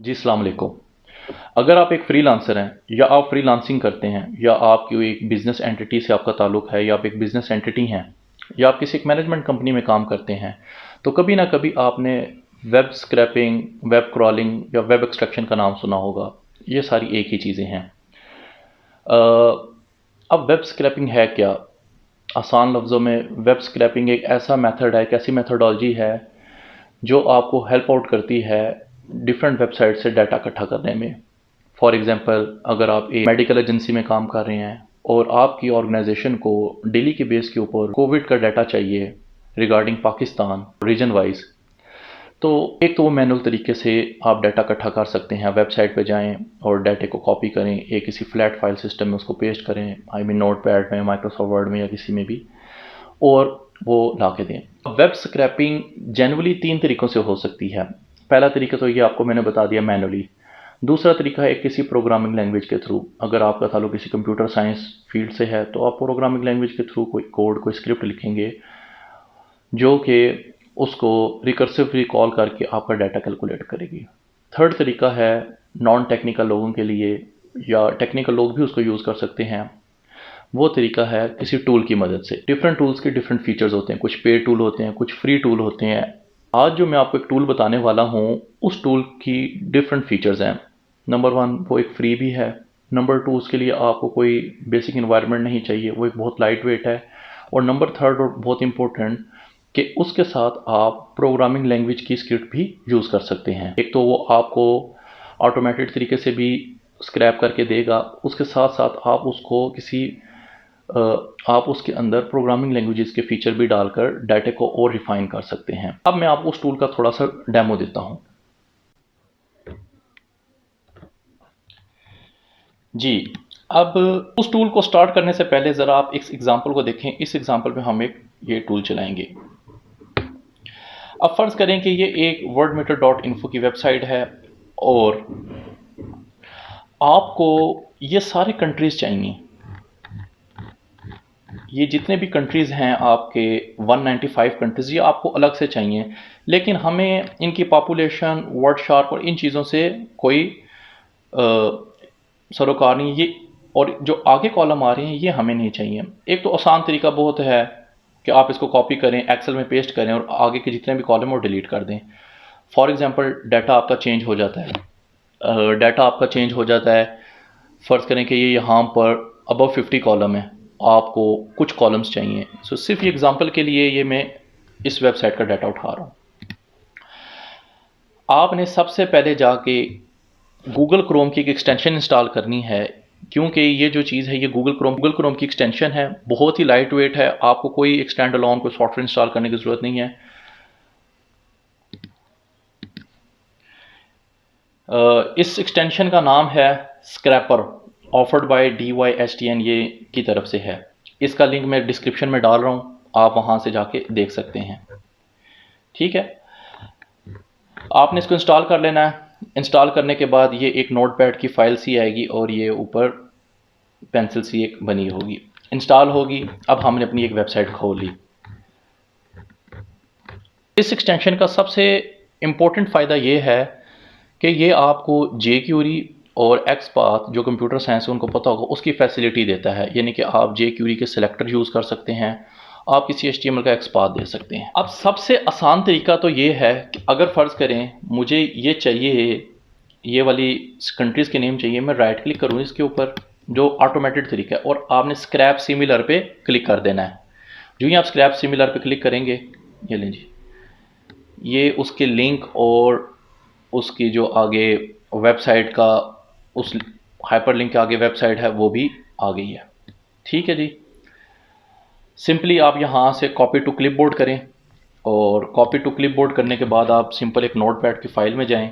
जी, अस्सलाम वालेकुम। अगर आप एक फ्रीलांसर हैं या आप फ्रीलांसिंग करते हैं या आपकी एक बिज़नेस एंटिटी से आपका ताल्लुक़ है या आप एक बिज़नेस एंटिटी हैं या आप किसी एक मैनेजमेंट कंपनी में काम करते हैं, तो कभी ना कभी आपने वेब स्क्रैपिंग, वेब क्रॉलिंग या वेब एक्सट्रैक्शन का नाम सुना होगा। ये सारी एक ही चीज़ें हैं। अ, अब वेब स्क्रैपिंग है क्या? आसान लफ्ज़ों में वेब स्क्रैपिंग एक ऐसा मेथड है, एक ऐसी मेथोडोलॉजी है जो आपको हेल्प आउट करती है डिफरेंट वेबसाइट से डाटा इकट्ठा करने में। फॉर एग्जांपल, अगर आप एक मेडिकल एजेंसी में काम कर रहे हैं और आपकी ऑर्गेनाइजेशन को डेली के बेस के ऊपर कोविड का डाटा चाहिए रिगार्डिंग पाकिस्तान रीजन वाइज, तो एक तो वो मैनुअल तरीके से आप डाटा इकट्ठा कर सकते हैं। वेबसाइट पे जाएं और डाटे को कॉपी करें, एक किसी फ्लैट फाइल सिस्टम में उसको पेस्ट करें, आई मीन नोटपैड में, माइक्रोसॉफ्ट वर्ड में या किसी में भी, और वो ला के दें। वेब स्क्रैपिंग जनरली 3 तरीक़ों से हो सकती है। पहला तरीका तो ये आपको मैंने बता दिया, मैनुअली। दूसरा तरीका है किसी प्रोग्रामिंग लैंग्वेज के थ्रू। अगर आपका ताल्लुक किसी कंप्यूटर साइंस फील्ड से है तो आप प्रोग्रामिंग लैंग्वेज के थ्रू कोई कोड, कोई स्क्रिप्ट लिखेंगे जो कि उसको रिकर्सिवली कॉल करके आपका डाटा कैलकुलेट करेगी। थर्ड तरीका है नॉन टेक्निकल लोगों के लिए, या टेक्निकल लोग भी उसको यूज़ कर सकते हैं। वो तरीका है किसी टूल की मदद से। डिफरेंट टूल्स के डिफरेंट फीचर्स होते हैं, कुछ पेड टूल होते हैं, कुछ फ्री टूल होते हैं। आज जो मैं आपको एक टूल बताने वाला हूँ, उस टूल की डिफरेंट फीचर्स हैं। नंबर 1, वो एक फ्री भी है। नंबर 2, उसके लिए आपको कोई बेसिक इन्वायरमेंट नहीं चाहिए, वो एक बहुत लाइट वेट है। और नंबर 3 और बहुत इंपॉर्टेंट, कि उसके साथ आप प्रोग्रामिंग लैंग्वेज की स्क्रिप्ट भी यूज़ कर सकते हैं। एक तो वो आपको ऑटोमेटेड तरीके से भी स्क्रैप करके देगा, उसके साथ साथ आप उसको आप उसके अंदर प्रोग्रामिंग लैंग्वेजेस के फीचर भी डालकर डाटा को और रिफाइन कर सकते हैं। अब मैं आपको उस टूल का थोड़ा सा डेमो देता हूं। जी, अब उस टूल को स्टार्ट करने से पहले ज़रा आप इस एग्जांपल को देखें। इस एग्जांपल में हम एक ये टूल चलाएंगे। अब फ़र्ज़ करें कि ये एक worldmeter.info की वेबसाइट है और आपको ये सारी कंट्रीज़ चाहिए। ये जितने भी कंट्रीज़ हैं आपके 195 कंट्रीज़, ये आपको अलग से चाहिए। लेकिन हमें इनकी पॉपुलेशन, वर्ड शार्प और इन चीज़ों से कोई सरोकार नहीं। ये और जो आगे कॉलम आ रहे हैं ये हमें नहीं चाहिए। एक तो आसान तरीका बहुत है कि आप इसको कॉपी करें, एक्सेल में पेस्ट करें और आगे के जितने भी कॉलम वो डिलीट कर दें। फॉर एग्जांपल, डाटा आपका चेंज हो जाता है। डाटा आपका चेंज हो जाता है। फ़र्ज़ करें कि ये यहाँ पर अबव 50 कॉलम है, आपको कुछ कॉलम्स चाहिए। सो सिर्फ ये एग्जांपल के लिए ये मैं इस वेबसाइट का डाटा उठा रहा हूँ। आपने सबसे पहले जाके गूगल क्रोम की एक एक्सटेंशन इंस्टॉल करनी है, क्योंकि ये जो चीज़ है ये गूगल क्रोम की एक्सटेंशन है। बहुत ही लाइट वेट है, आपको कोई एक स्टैंड अलोन कोई सॉफ्टवेयर इंस्टॉल करने की ज़रूरत नहीं है। इस एक्सटेंशन का नाम है स्क्रैपर, ऑफर्ड बाय DYSTN ये की तरफ से है। इसका लिंक मैं डिस्क्रिप्शन में डाल रहा हूँ, आप वहाँ से जाके देख सकते हैं। ठीक है, आपने इसको इंस्टॉल कर लेना है। इंस्टॉल करने के बाद ये एक नोटपैड की फ़ाइल सी आएगी और ये ऊपर पेंसिल सी एक बनी होगी, इंस्टॉल होगी। अब हमने अपनी एक वेबसाइट खोल ली। इस एक्सटेंशन का सबसे इम्पोर्टेंट फ़ायदा ये है कि ये आपको jQuery और XPath, जो कंप्यूटर साइंस है उनको पता होगा, उसकी फैसिलिटी देता है। यानी कि आप jQuery के सिलेक्टर यूज़ कर सकते हैं, आप किसी HTML का XPath दे सकते हैं। अब सबसे आसान तरीका तो ये है कि अगर फ़र्ज़ करें मुझे ये चाहिए, ये वाली कंट्रीज़ के नेम चाहिए, मैं राइट क्लिक करूँ इसके ऊपर, जो ऑटोमेटेड तरीका है, और आपने स्क्रैप सिमिलर पे क्लिक कर देना है। जो ही आप स्क्रैप सिमिलर पे क्लिक करेंगे, ये लीजिए, ये उसके लिंक और उसकी जो आगे वेबसाइट का, उस हाइपरलिंक के आगे वेबसाइट है वो भी आ गई है। ठीक है जी, सिंपली आप यहाँ से कॉपी टू क्लिपबोर्ड करें, और कॉपी टू क्लिपबोर्ड करने के बाद आप सिंपल एक नोटपैड की फ़ाइल में जाएं,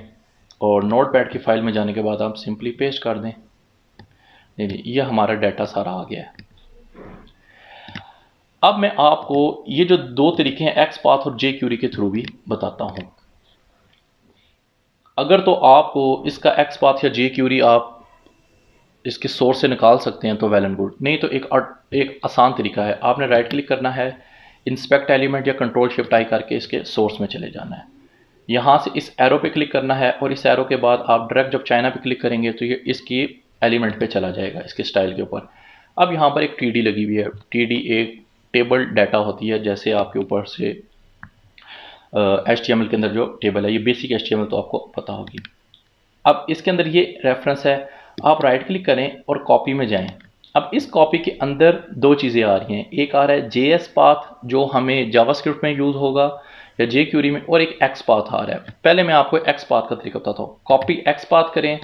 और नोटपैड की फ़ाइल में जाने के बाद आप सिंपली पेस्ट कर दें। ये हमारा डाटा सारा आ गया है। अब मैं आपको ये जो दो तरीके हैं XPath और jQuery के थ्रू भी बताता हूँ। अगर तो आपको इसका XPath या jQuery आप इसके सोर्स से निकाल सकते हैं तो वेल एंड गुड, नहीं तो एक आसान तरीका है। आपने राइट क्लिक करना है, इंस्पेक्ट एलिमेंट या कंट्रोल शिफ्ट आई करके इसके सोर्स में चले जाना है। यहाँ से इस एरो पे क्लिक करना है और इस एरो के बाद आप डायरेक्ट जब चाइना पे क्लिक करेंगे तो ये इसकी एलिमेंट पे चला जाएगा, इसके स्टाइल के ऊपर। अब यहाँ पर एक टीडी लगी हुई है। टीडी एक टेबल डाटा होती है, जैसे आपके ऊपर से HTML के अंदर जो टेबल है, ये बेसिक HTML तो आपको पता होगी। अब इसके अंदर ये रेफरेंस है, आप राइट क्लिक करें और कॉपी में जाएं। अब इस कॉपी के अंदर दो चीज़ें आ रही हैं, एक आ रहा है JS पाथ जो हमें जावास्क्रिप्ट में यूज़ होगा या jQuery में, और एक X पाथ आ रहा है। पहले मैं आपको X पाथ का तरीका बताता हूँ। कॉपी X पाथ करें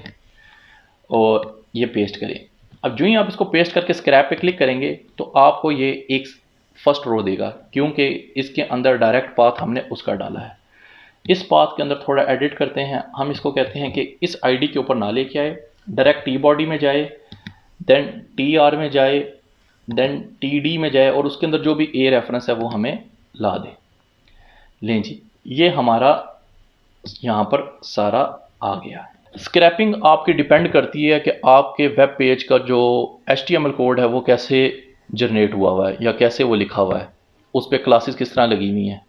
और ये पेस्ट करें। अब जो ही आप इसको पेस्ट करके स्क्रैप पे क्लिक करेंगे तो आपको ये एक फर्स्ट रो देगा, क्योंकि इसके अंदर डायरेक्ट पाथ हमने उसका डाला है। इस पाथ के अंदर थोड़ा एडिट करते हैं, हम इसको कहते हैं कि इस आईडी के ऊपर ना लेके आए, डायरेक्ट टी बॉडी में जाए, देन TR में जाए, देन TD में जाए और उसके अंदर जो भी ए रेफरेंस है वो हमें ला दे। लें जी, ये हमारा यहाँ पर सारा आ गया है। स्क्रैपिंग आपकी डिपेंड करती है कि आपके वेब पेज का जो HTML कोड है वो कैसे जनरेट हुआ है या कैसे वो लिखा हुआ है, उस पर क्लासेस किस तरह लगी हुई हैं।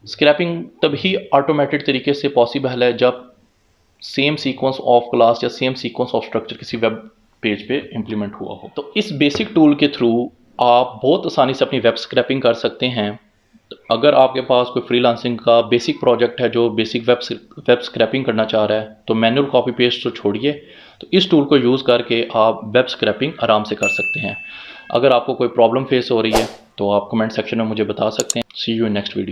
स्क्रैपिंग तभी ऑटोमेटेड तरीके से पॉसिबल है जब सेम सीक्वेंस ऑफ क्लास या सेम सीक्वेंस ऑफ स्ट्रक्चर किसी वेब पेज पे इम्प्लीमेंट हुआ हो। तो इस बेसिक टूल के थ्रू आप बहुत आसानी से अपनी वेब स्क्रैपिंग कर सकते हैं। अगर आपके पास कोई फ्रीलांसिंग का बेसिक प्रोजेक्ट है जो बेसिक वेब स्क्रैपिंग करना चाह रहा है, तो मैनुअल कॉपी पेस्ट तो छोड़िए, तो इस टूल को यूज़ करके आप वेब स्क्रैपिंग आराम से कर सकते हैं। अगर आपको कोई प्रॉब्लम फेस हो रही है तो आप कमेंट सेक्शन में मुझे बता सकते हैं। सी यू इन नेक्स्ट वीडियो।